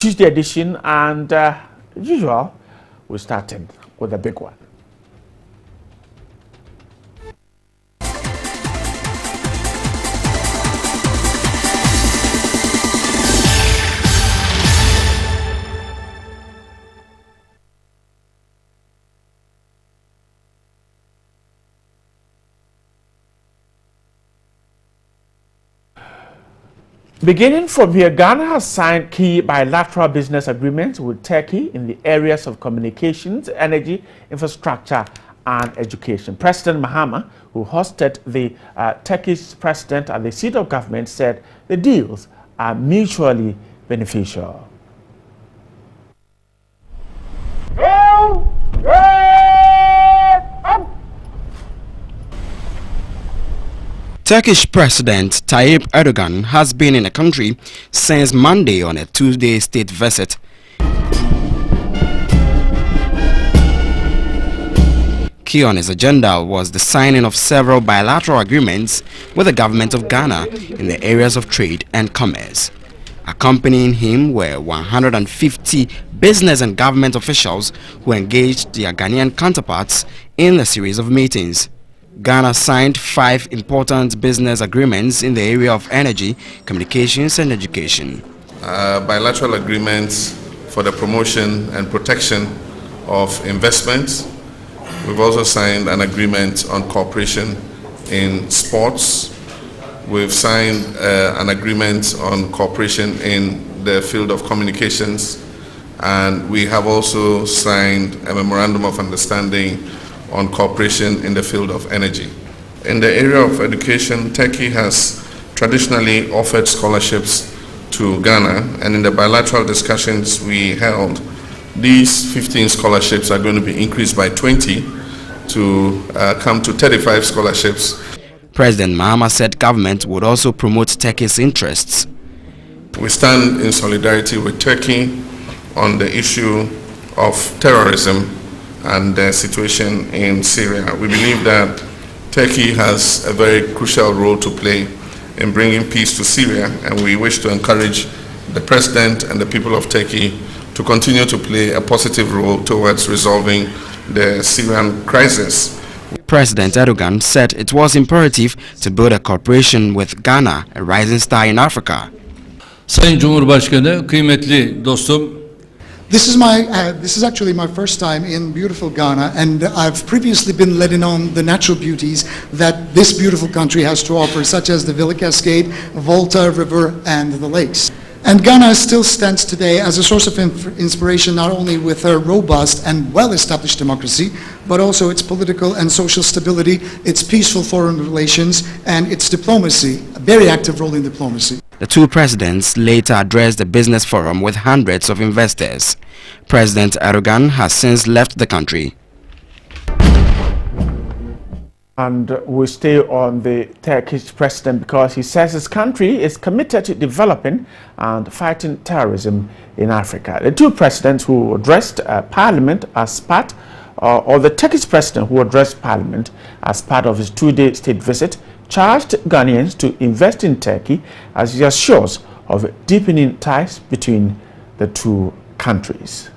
Tuesday edition, and as usual, we started with a big one. Beginning from here, Ghana has signed key bilateral business agreements with Turkey in the areas of communications, energy, infrastructure, and education. President Mahama, who hosted the Turkish president at the seat of government, said the deals are mutually beneficial. Turkish President Tayyip Erdogan has been in the country since Monday on a two-day state visit. Key on his agenda was the signing of several bilateral agreements with the government of Ghana in the areas of trade and commerce. Accompanying him were 150 business and government officials who engaged their Ghanaian counterparts in a series of meetings. Ghana signed 5 important business agreements in the area of energy, communications and education. Bilateral agreements for the promotion and protection of investments. We've also signed an agreement on cooperation in sports. We've signed an agreement on cooperation in the field of communications, and we have also signed a memorandum of understanding on cooperation in the field of energy. In the area of education, Turkey has traditionally offered scholarships to Ghana, and in the bilateral discussions we held, these 15 scholarships are going to be increased by 20 to come to 35 scholarships. President Mahama said government would also promote Turkey's interests. We stand in solidarity with Turkey on the issue of terrorism and the situation in Syria. We believe that Turkey has a very crucial role to play in bringing peace to Syria, and we wish to encourage the President and the people of Turkey to continue to play a positive role towards resolving the Syrian crisis. President Erdogan said it was imperative to build a cooperation with Ghana, a rising star in Africa. Sayın Cumhurbaşkanı, kıymetli dostum, This is actually my first time in beautiful Ghana, and I've previously been letting on the natural beauties that this beautiful country has to offer, such as the Villa Cascade, Volta River, and the lakes. And Ghana still stands today as a source of inspiration, not only with a robust and well-established democracy, but also its political and social stability, its peaceful foreign relations, and its diplomacy, a very active role in diplomacy. The two presidents later addressed a business forum with hundreds of investors. President Erdogan has since left the country. And we stay on the Turkish president because he says his country is committed to developing and fighting terrorism in Africa. The two presidents who addressed parliament as part, or the Turkish president who addressed parliament as part of his two-day state visit, charged Ghanaians to invest in Turkey as he assures of deepening ties between the two countries.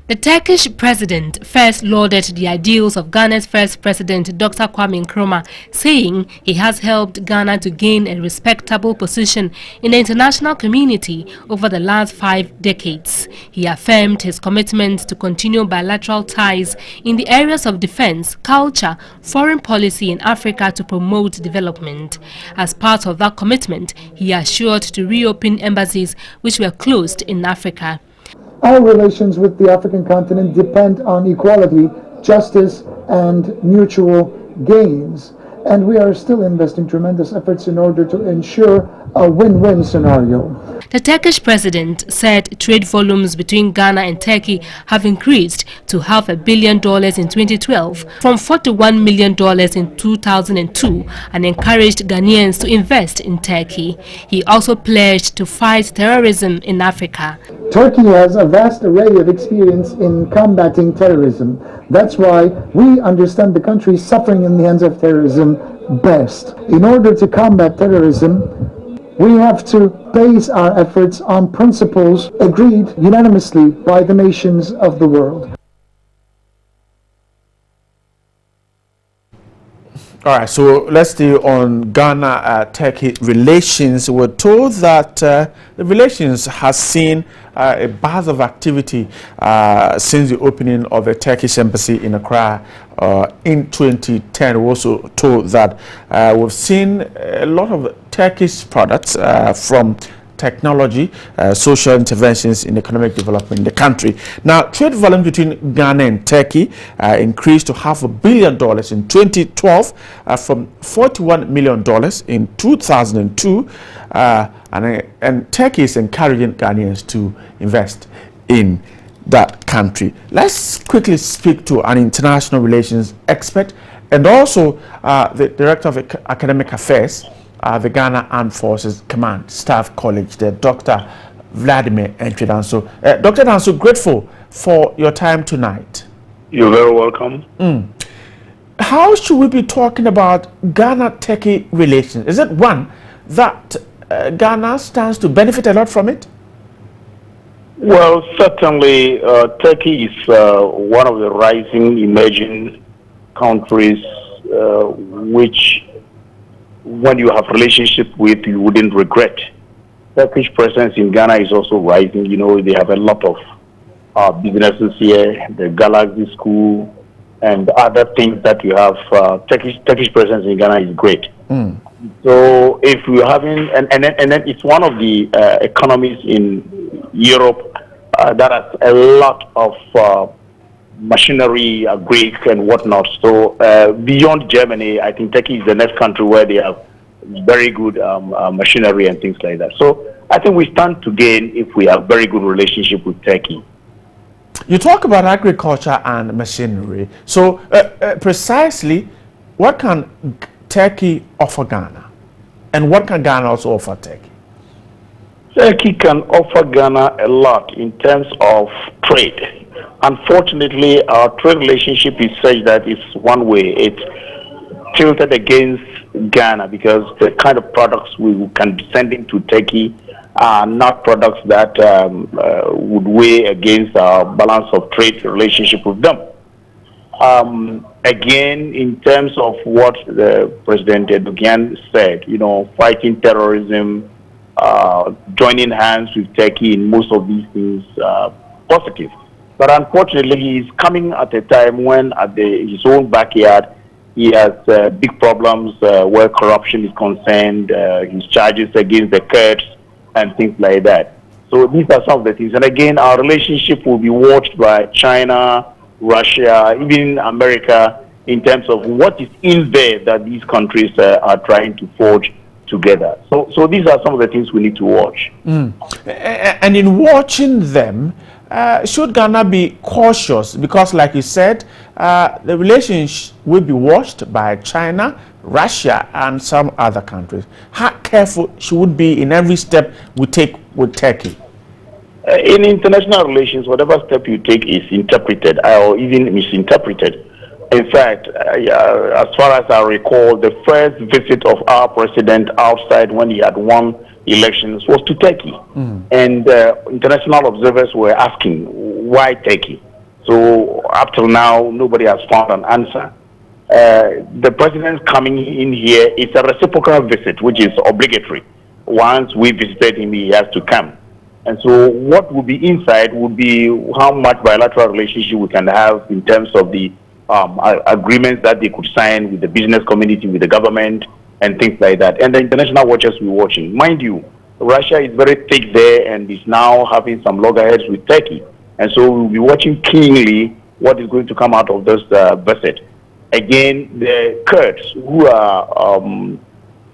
The Turkish president first lauded the ideals of Ghana's first president, Dr. Kwame Nkrumah, saying he has helped Ghana to gain a respectable position in the international community over the last 5 decades. He affirmed his commitment to continue bilateral ties in the areas of defense, culture, foreign policy in Africa to promote development. As part of that commitment, he assured to reopen embassies which were closed in Africa. Our relations with the African continent depend on equality, justice, and mutual gains. And we are still investing tremendous efforts in order to ensure a win-win scenario. The Turkish president said trade volumes between Ghana and Turkey have increased to $500 million in 2012 from $41 million in 2002 and encouraged Ghanaians to invest in Turkey. He also pledged to fight terrorism in Africa. Turkey has a vast array of experience in combating terrorism. That's why we understand the country suffering in the hands of terrorism best. In order to combat terrorism, We have to base our efforts on principles agreed unanimously by the nations of the world. All right, so let's stay on Ghana-Turkey relations. We're told that the relations has seen a buzz of activity since the opening of the Turkish embassy in Accra in 2010. We're also told that we've seen a lot of Turkish products from technology, social interventions in economic development in the country. Now, trade volume between Ghana and Turkey increased to $500 million in 2012 from $41 million in 2002, and Turkey is encouraging Ghanaians to invest in that country. Let's quickly speak to an international relations expert and also the Director of Academic Affairs, the Ghana Armed Forces Command Staff College, the Dr. Vladimir Entry-Danso. Dr. Danso, grateful for your time tonight. You're very welcome. How should we be talking about Ghana-Turkey relations? Is it one that Ghana stands to benefit a lot from it? Well, certainly Turkey is one of the rising emerging countries which, when you have relationship with, you wouldn't regret. Turkish presence in Ghana is also rising. You know, they have a lot of businesses here, the Galaxy School, and other things that you have. Turkish presence in Ghana is great. So if we're having, and then it's one of the economies in Europe that has a lot of machinery, Greek and whatnot. So beyond Germany, I think Turkey is the next country where they have very good machinery and things like that. So I think we stand to gain if we have very good relationship with Turkey. You talk about agriculture and machinery. So precisely, what can Turkey offer Ghana? And what can Ghana also offer Turkey? Turkey can offer Ghana a lot in terms of trade. Unfortunately, our trade relationship is such that it's one way. It's tilted against Ghana because the kind of products we can be sending to Turkey are not products that would weigh against our balance of trade relationship with them. Again, in terms of what the President Erdogan said, you know, fighting terrorism, joining hands with Turkey in most of these things, positive. But unfortunately, he's coming at a time when at his own backyard, he has big problems where corruption is concerned, his charges against the Kurds and things like that. So these are some of the things. And again, our relationship will be watched by China, Russia, even America, in terms of what is in there that these countries are trying to forge together. So these are some of the things we need to watch. And in watching them, should Ghana be cautious? Because like you said, the relations will be watched by China, Russia, and some other countries. How careful should we be in every step we take with Turkey? In international relations, whatever step you take is interpreted or even misinterpreted. In fact, as far as I recall, the first visit of our president outside when he had won elections was to Turkey. And international observers were asking, why Turkey? So up till now, nobody has found an answer. The president coming in here is a reciprocal visit, which is obligatory. Once we visited him, he has to come. And so what would be inside would be how much bilateral relationship we can have in terms of the agreements that they could sign with the business community, with the government, and things like that. And the international watchers will be watching. Mind you, Russia is very thick there and is now having some loggerheads with Turkey. And so we'll be watching keenly what is going to come out of this visit. Again, the Kurds, who are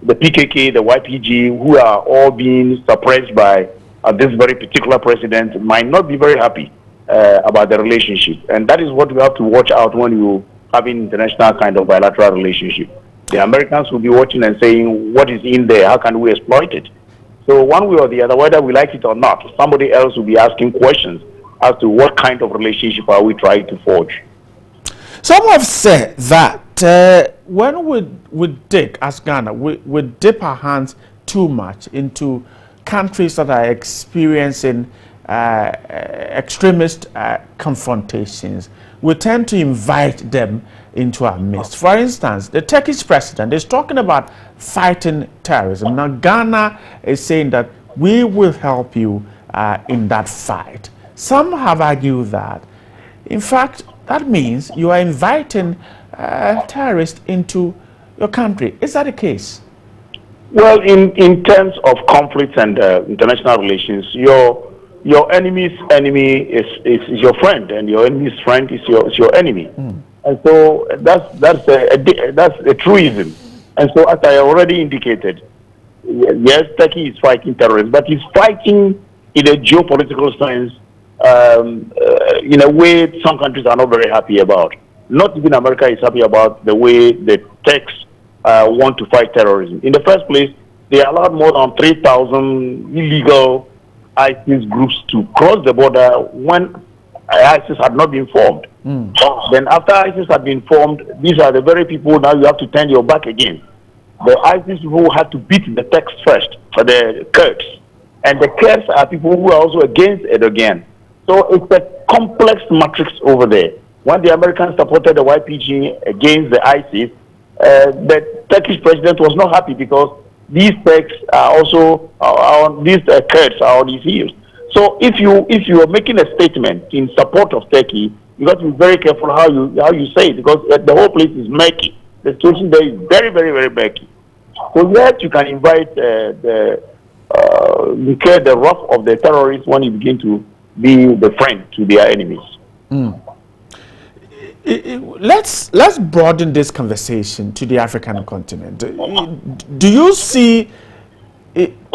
the PKK, the YPG, who are all being suppressed by this very particular president, might not be very happy about the relationship. And that is what we have to watch out when you have an international kind of bilateral relationship. The Americans will be watching and saying, what is in there? How can we exploit it? So one way or the other, whether we like it or not, somebody else will be asking questions as to what kind of relationship are we trying to forge. Some have said that when we dig, as Ghana, we dip our hands too much into countries that are experiencing extremist confrontations, we tend to invite them into our midst. For instance, the Turkish president is talking about fighting terrorism. Now, Ghana is saying that we will help you in that fight. Some have argued that, in fact, that means you are inviting terrorists into your country. Is that the case? Well, in terms of conflicts and international relations, your enemy's enemy is your friend, and your enemy's friend is your enemy. And so that's a truism. And so, as I already indicated, yes, Turkey is fighting terrorism, but it's fighting in a geopolitical sense in a way some countries are not very happy about. Not even America is happy about the way the Turks want to fight terrorism. In the first place, they allowed more than 3,000 illegal ISIS groups to cross the border when ISIS had not been formed. Then after ISIS had been formed, these are the very people now you have to turn your back again. The ISIS people had to beat the Turks first, for the Kurds. And the Kurds are people who are also against Erdogan. So it's a complex matrix over there. When the Americans supported the YPG against the ISIS, the Turkish president was not happy because these Turks are also, these Kurds are on his heels. So if you are making a statement in support of Turkey, you got to be very careful how you say it, because the whole place is murky. The situation there is very, very, very murky. So yes, you can invite the wrath of the terrorists when you begin to be the friend to their enemies. Let's broaden this conversation to the African continent. Do you see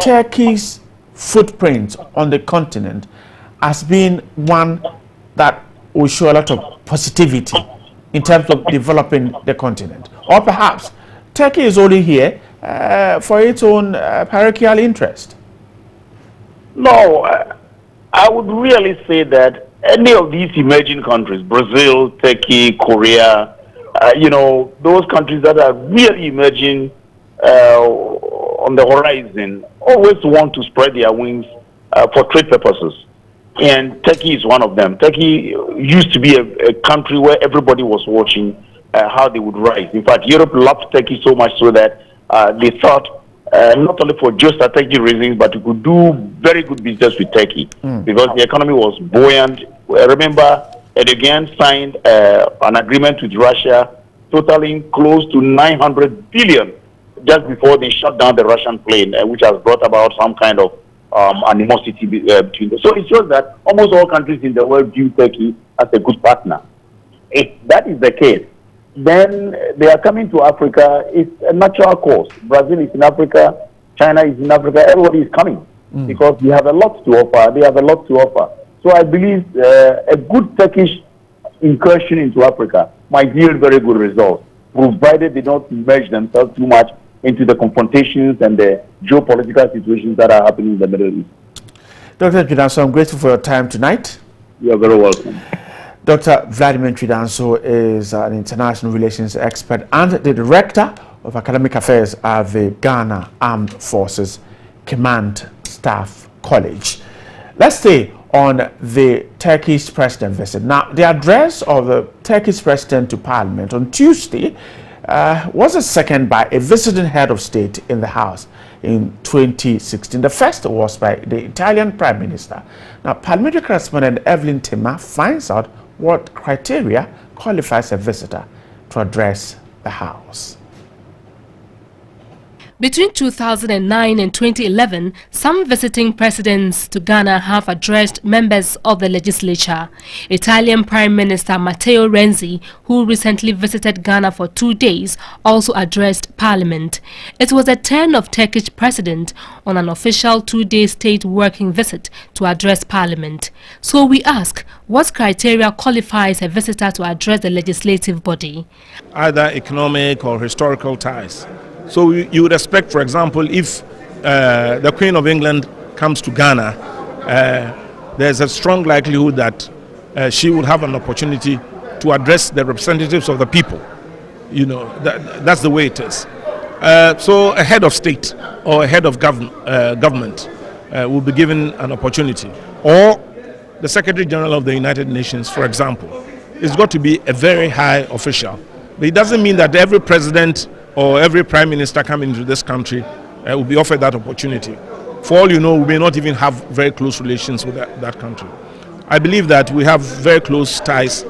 Turkey's footprint on the continent as being one that will show a lot of positivity in terms of developing the continent? Or perhaps Turkey is only here for its own parochial interest? No, I would really say that any of these emerging countries, Brazil, Turkey, Korea, those countries that are really emerging on the horizon, always want to spread their wings for trade purposes. And Turkey is one of them. Turkey used to be a country where everybody was watching how they would rise. In fact, Europe loved Turkey so much so that they thought, not only for geostrategic reasons, but you could do very good business with Turkey because the economy was buoyant. Remember, Erdogan signed an agreement with Russia totaling close to 900 billion just before they shut down the Russian plane, which has brought about some kind of animosity between them. So it shows that almost all countries in the world view Turkey as a good partner. If that is the case, then they are coming to Africa. It's a natural course. Brazil is in Africa, China is in Africa, everybody is coming because we have a lot to offer. They have a lot to offer. So I believe a good Turkish incursion into Africa might yield very good results, provided they don't merge themselves too much into the confrontations and the geopolitical situations that are happening in the Middle East. Dr. Twidanso, I'm grateful for your time tonight. You're very welcome. Dr. Vladimir Twidanso is an international relations expert and the director of academic affairs at the Ghana Armed Forces Command Staff College. Let's stay on the Turkish president visit. Now, the address of the Turkish president to Parliament on Tuesday was a second by a visiting head of state in the House in 2016. The first was by the Italian Prime Minister. Now, parliamentary correspondent Evelyn Tema finds out what criteria qualifies a visitor to address the House. Between 2009 and 2011, some visiting presidents to Ghana have addressed members of the legislature. Italian Prime Minister Matteo Renzi, who recently visited Ghana for 2 days, also addressed Parliament. It was the turn of Turkish president on an official 2-day state working visit to address Parliament. So we ask, what criteria qualifies a visitor to address the legislative body? Either economic or historical ties. So you would expect, for example, if the Queen of England comes to Ghana, there's a strong likelihood that she would have an opportunity to address the representatives of the people. You know, that's the way it is. So a head of state or a head of government will be given an opportunity, or the Secretary General of the United Nations, for example. It's got to be a very high official. But it doesn't mean that every president or every prime minister coming into this country will be offered that opportunity. For all you know, we may not even have very close relations with that country. I believe that we have very close ties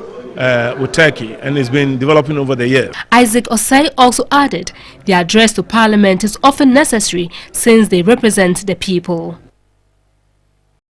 with Turkey, and it's been developing over the years. Isaac Osei also added the address to Parliament is often necessary since they represent the people.